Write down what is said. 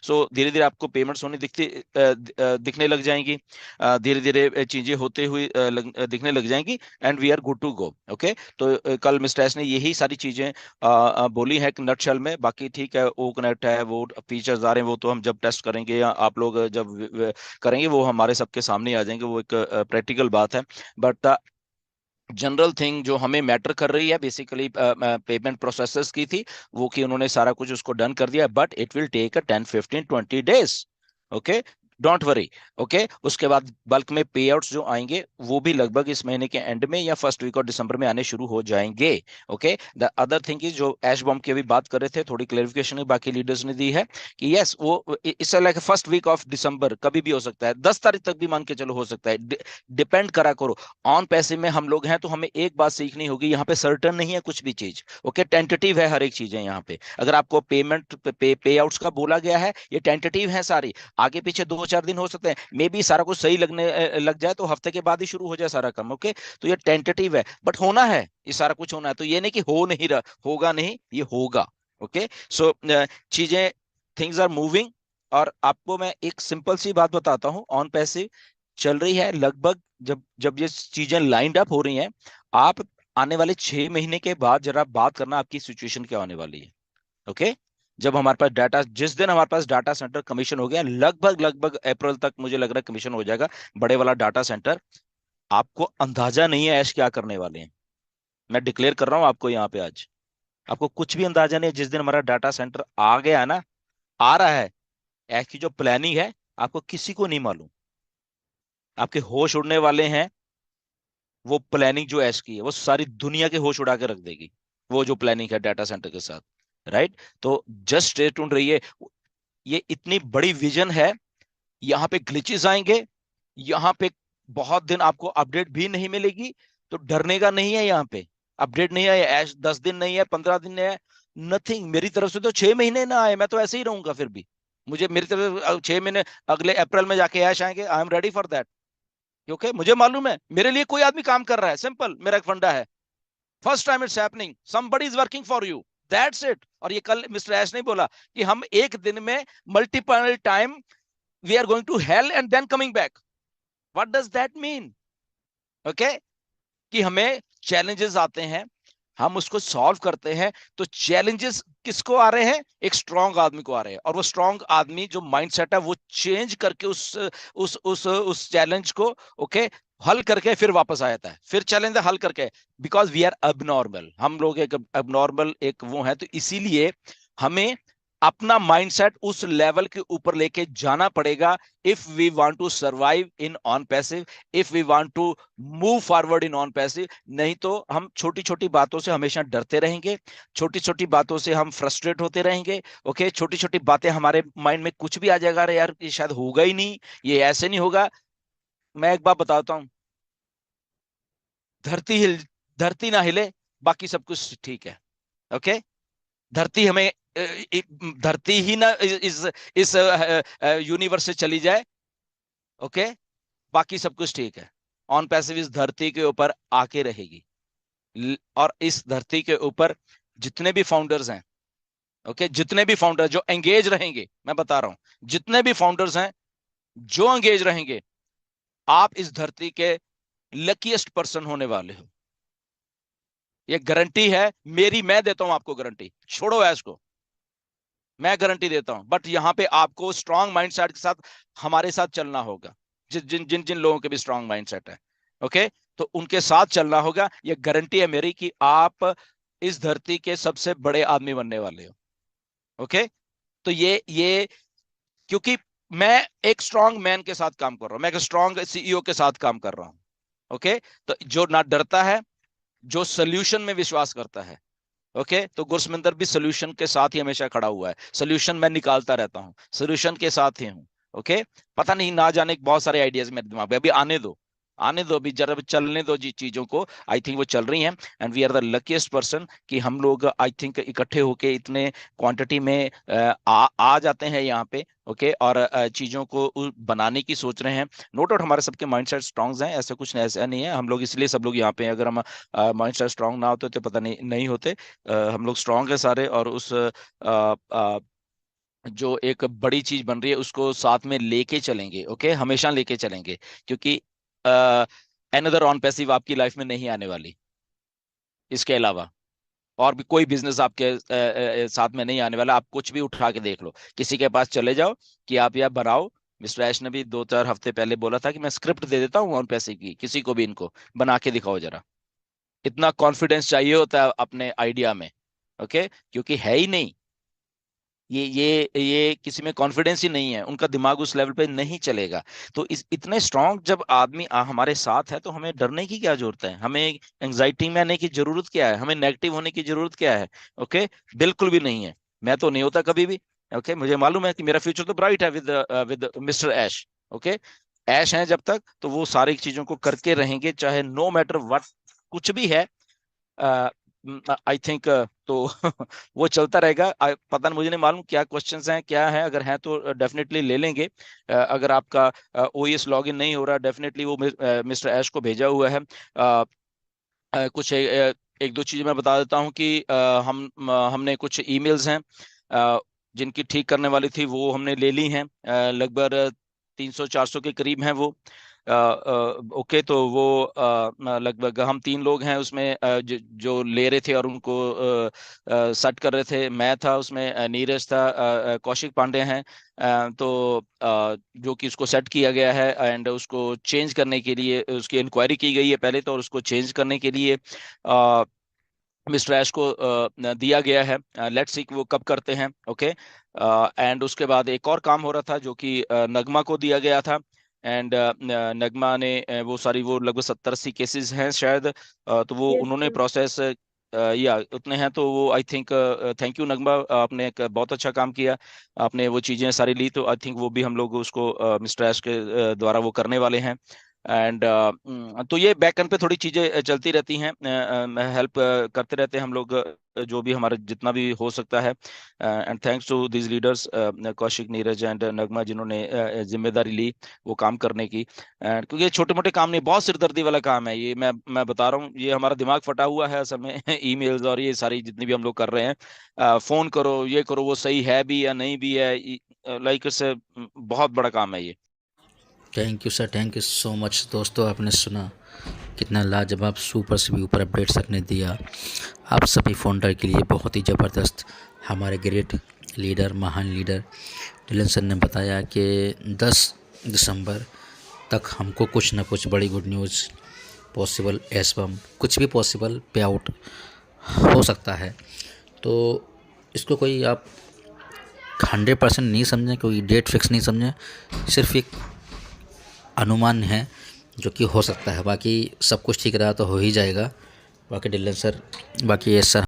सो धीरे धीरे आपको पेमेंट्स होने दिखने लग जाएंगी, धीरे धीरे चीजें होते हुए दिखने लग जाएंगी, and we are good to go. Okay, तो कल मिस्टर एस ने यही सारी चीजें बोली है नटशेल में। बाकी ठीक है, वो कनेक्ट है, वो फीचर्स आ रहे हैं, वो तो हम जब टेस्ट करेंगे या आप लोग जब करेंगे वो हमारे सबके सामने आ जाएंगे, वो एक प्रैक्टिकल बात है। बट जनरल थिंग जो हमें मैटर कर रही है बेसिकली पेमेंट प्रोसेसर्स की थी, वो कि उन्होंने सारा कुछ उसको डन कर दिया, but it will take a 10 15 20 days. Okay, don't worry. Okay, उसके बाद बल्क में पे आउट्स जो आएंगे वो भी लगभग इस महीने के एंड में या फर्स्ट वीक और दिसंबर में आने शुरू हो जाएंगे। Okay, the other thing is, जो ऐश बॉम्ब की अभी बात कर रहे थे, थोड़ी क्लेरिफिकेशन बाकी लीडर्स ने दी है कि यस, वो it's like first week of December कभी भी हो सकता है, 10 तारीख तक भी मान के चलो हो सकता है, डिपेंड करा करो। ऑन पैसे में हम लोग हैं तो हमें एक बात सीखनी होगी, यहाँ पे सर्टन नहीं है कुछ भी चीज। ओके, टेंटेटिव है हर एक चीजें यहाँ पे। अगर आपको पेमेंट पे आउट्स का बोला गया है, ये टेंटेटिव है सारी, आगे पीछे 2 4 दिन हो सकते हैं, मे बी सारा कुछ सही लगने लग जाए तो हफ्ते के बाद ही शुरू हो जाए सारा काम। ओके, तो ये टेंटेटिव है, बट होना है, ये सारा कुछ होना है, तो ये नहीं कि हो नहीं रहा, होगा नहीं, ये होगा। ओके, सो चीजें, थिंग्स आर मूविंग। और आपको मैं एक सिंपल सी बात बताता हूँ, ऑन पैसे चल रही है लगभग, जब जब ये चीजें लाइंड अप हो रही हैं, आप आने वाले 6 महीने के बाद जरा बात करना आपकी सिचुएशन क्या होने वाली है। ओके, जब हमारे पास डाटा, जिस दिन हमारे पास डाटा सेंटर कमीशन हो गया, लगभग लगभग अप्रैल तक मुझे लग रहा है कमीशन हो जाएगा, बड़े वाला डाटा सेंटर, आपको अंदाजा नहीं है ऐश क्या करने वाले हैं। मैं डिक्लेयर कर रहा हूं आपको यहाँ पे आज, आपको कुछ भी अंदाजा नहीं है। जिस दिन हमारा डाटा सेंटर आ गया ना, आ रहा है, ऐश की जो प्लानिंग है, आपको किसी को नहीं मालूम। आपके होश उड़ने वाले हैं। वो प्लानिंग जो ऐश की है, वो सारी दुनिया के होश उड़ा के रख देगी, वो जो प्लानिंग है डाटा सेंटर के साथ। राइट, तो जस्ट स्टे ट्यून्ड रहिए। ये इतनी बड़ी विजन है, यहाँ पे ग्लिचेस आएंगे, यहाँ पे बहुत दिन आपको अपडेट भी नहीं मिलेगी, तो डरने का नहीं है यहाँ पे। अपडेट नहीं है, ऐश 10 दिन नहीं है, 15 दिन नहीं है, नथिंग। मेरी तरफ से तो 6 महीने ना आए, मैं तो ऐसे ही रहूंगा फिर भी। मुझे मेरी तरफ से 6 महीने, अगले अप्रैल में जाके ऐश आएंगे, I am ready for that. क्योंकि मुझे मालूम है मेरे लिए कोई आदमी काम कर रहा है, सिंपल, मेरा एक फंडा है। First time it's happening, somebody is working for you, that's it. और ये कल मिस्टर एस ने बोला कि हम एक दिन में multiple time we are going to hell and then coming back. What does that mean? Okay, कि हमें चैलेंजेस आते हैं, हम उसको सॉल्व करते हैं। तो चैलेंजेस किसको आ रहे हैं? एक स्ट्रांग आदमी को आ रहे हैं, और वो स्ट्रांग आदमी जो माइंडसेट है वो चेंज करके उस चैलेंज को, ओके, हल करके फिर वापस आ जाता है, फिर चैलेंज हल करके। बिकॉज वी आर अबनॉर्मल, हम लोग एक अबनॉर्मल एक वो है, तो इसीलिए हमें अपना माइंडसेट उस लेवल के ऊपर लेके जाना पड़ेगा, if we want to survive in on passive, if we want to move forward in on passive. नहीं तो हम छोटी छोटी बातों से हमेशा डरते रहेंगे, छोटी छोटी बातों से हम फ्रस्ट्रेट होते रहेंगे। ओके, छोटी छोटी बातें हमारे माइंड में कुछ भी आ जाएगा, अरे यार ये शायद होगा ही नहीं, ये ऐसे नहीं होगा। मैं एक बात बताता हूँ, धरती हिल धरती ना हिले, बाकी सब कुछ ठीक है। ओके, धरती हमें धरती ही ना इस यूनिवर्स से चली जाए, ओके, बाकी सब कुछ ठीक है। ऑन पैसिव इस धरती के ऊपर आके रहेगी। और इस धरती के ऊपर जितने भी फाउंडर्स हैं, ओके, जितने भी फाउंडर जो एंगेज रहेंगे, मैं बता रहा हूं, जितने भी फाउंडर्स हैं जो एंगेज रहेंगे, आप इस धरती के लकीएस्ट पर्सन होने वाले हो। ये गारंटी है मेरी, मैं देता हूं आपको गारंटी, छोड़ो ऐश को, मैं गारंटी देता हूं। बट यहां पे आपको स्ट्रांग माइंडसेट के साथ हमारे साथ चलना होगा, जिन जिन जिन जिन लोगों के भी स्ट्रांग माइंडसेट है, ओके, तो उनके साथ चलना होगा। ये गारंटी है मेरी कि आप इस धरती के सबसे बड़े आदमी बनने वाले हो। ओके, तो ये क्योंकि मैं एक स्ट्रांग मैन के साथ काम कर रहा हूं, मैं एक स्ट्रांग सीईओ के साथ काम कर रहा हूं। ओके, तो जो ना डरता है, जो सोल्यूशन में विश्वास करता है। ओके, तो गुरसमिंदर भी सोल्यूशन के साथ ही हमेशा खड़ा हुआ है, सोल्यूशन मैं निकालता रहता हूँ, सोल्यूशन के साथ ही हूँ। ओके, पता नहीं ना जाने बहुत सारे आइडियाज मेरे दिमाग में, अभी आने दो, आने दो, अभी जरा चलने दो जी चीजों को। आई थिंक वो चल रही हैं, and we are the luckiest person कि हम लोग आई थिंक इकट्ठे होके इतने क्वांटिटी में आ जाते हैं यहाँ पे। ओके, और चीजों को बनाने की सोच रहे हैं। नो डाउट हमारे सबके माइंडसेट स्ट्रांग हैं, ऐसा कुछ ऐसा नहीं है, हम लोग इसलिए सब लोग यहाँ पे हैं। अगर हम माइंडसेट स्ट्रांग ना होते तो पता नहीं नहीं होते। हम लोग स्ट्रांग है सारे, और उस जो एक बड़ी चीज बन रही है उसको साथ में लेके चलेंगे। ओके, हमेशा लेके चलेंगे, क्योंकि एनदर ऑन पैसिव आपकी लाइफ में नहीं आने वाली। इसके अलावा और भी कोई बिजनेस आपके साथ में नहीं आने वाला। आप कुछ भी उठा के देख लो, किसी के पास चले जाओ कि आप यह बनाओ। मिस्टर ऐश ने भी 2-4 हफ्ते पहले बोला था कि मैं स्क्रिप्ट दे देता हूँ ऑन पैसे की, किसी को भी इनको बना के दिखाओ जरा। इतना कॉन्फिडेंस चाहिए होता है अपने आइडिया में। ओके, क्योंकि है ही नहीं। ये किसी में कॉन्फिडेंस ही नहीं है, उनका दिमाग उस लेवल पे नहीं चलेगा। तो इस इतने स्ट्रांग जब आदमी हमारे साथ है तो हमें डरने की क्या जरूरत है, हमें एंजाइटी में आने की जरूरत क्या है, हमें नेगेटिव होने की जरूरत क्या है। ओके, बिल्कुल भी नहीं है। मैं तो नहीं होता कभी भी। ओके, मुझे मालूम है कि मेरा फ्यूचर तो ब्राइट है विद मिस्टर ऐश। ओके, ऐश है जब तक तो वो सारी चीजों को करके रहेंगे, चाहे नो मैटर व्हाट कुछ भी है। आई थिंक तो वो चलता रहेगा। पता नहीं, मुझे नहीं मालूम क्या क्वेश्चंस हैं क्या है, अगर हैं तो डेफिनेटली ले लेंगे। अगर आपका ओएस लॉगिन नहीं हो रहा, डेफिनेटली वो मिस्टर ऐश को भेजा हुआ है। कुछ एक दो चीजें मैं बता देता हूँ कि हमने कुछ ईमेल्स हैं जिनकी ठीक करने वाली थी, वो हमने ले ली हैं। लगभग 300-400 के करीब हैं वो। ओके, तो वो लगभग हम 3 लोग हैं उसमें, जो ले रहे थे और उनको सेट कर रहे थे। मैं था उसमें, नीरज था, कौशिक पांडे हैं। तो जो कि उसको सेट किया गया है एंड उसको चेंज करने के लिए उसकी इंक्वायरी की गई है पहले तो, और उसको चेंज करने के लिए मिस्टर ऐश को दिया गया है। लेट्स सी वो कब करते हैं। ओके, एंड उसके बाद एक और काम हो रहा था जो कि नगमा को दिया गया था। एंड नगमा ने वो सारी, वो लगभग 70-80 केसेस हैं शायद। तो वो यस उन्होंने सर। प्रोसेस, या उतने हैं तो वो आई थिंक, थैंक यू नगमा, आपने एक बहुत अच्छा काम किया। आपने वो चीजें सारी ली, तो आई थिंक वो भी हम लोग उसको मिस्टर ऐश के द्वारा वो करने वाले हैं। एंड तो ये बैक एंड पे थोड़ी चीजें चलती रहती हैं, हेल्प करते रहते हैं हम लोग, जो भी हमारा जितना भी हो सकता है। And thanks to these leaders, Kaushik, Neeraj and Nagma, जिन्होंने जिम्मेदारी ली वो काम करने की। एंड क्योंकि ये छोटे मोटे काम नहीं, बहुत सिरदर्दी वाला काम है ये। मैं बता रहा हूँ, ये हमारा दिमाग फटा हुआ है असल में ईमेल्स और ये सारी जितनी भी हम लोग कर रहे हैं। फोन करो, ये करो, वो सही है भी या नहीं भी है, लाइक इससे बहुत बड़ा काम है ये। Thank you sir, thank you so much. दोस्तों, आपने सुना कितना लाजवाब, सुपर से भी ऊपर अपडेट सर ने दिया आप सभी फाउंडर के लिए। बहुत ही ज़बरदस्त हमारे ग्रेट लीडर, महान लीडर डिलन सर ने बताया कि 10 दिसंबर तक हमको कुछ ना कुछ बड़ी गुड न्यूज़ पॉसिबल, एसबम कुछ भी पॉसिबल पे आउट हो सकता है। तो इसको कोई आप 100% नहीं समझें, कोई डेट फिक्स नहीं समझें, सिर्फ एक अनुमान है जो कि हो सकता है। बाकी सब कुछ ठीक रहा तो हो ही जाएगा। बाकी डिलन सर, बाकी यस सर।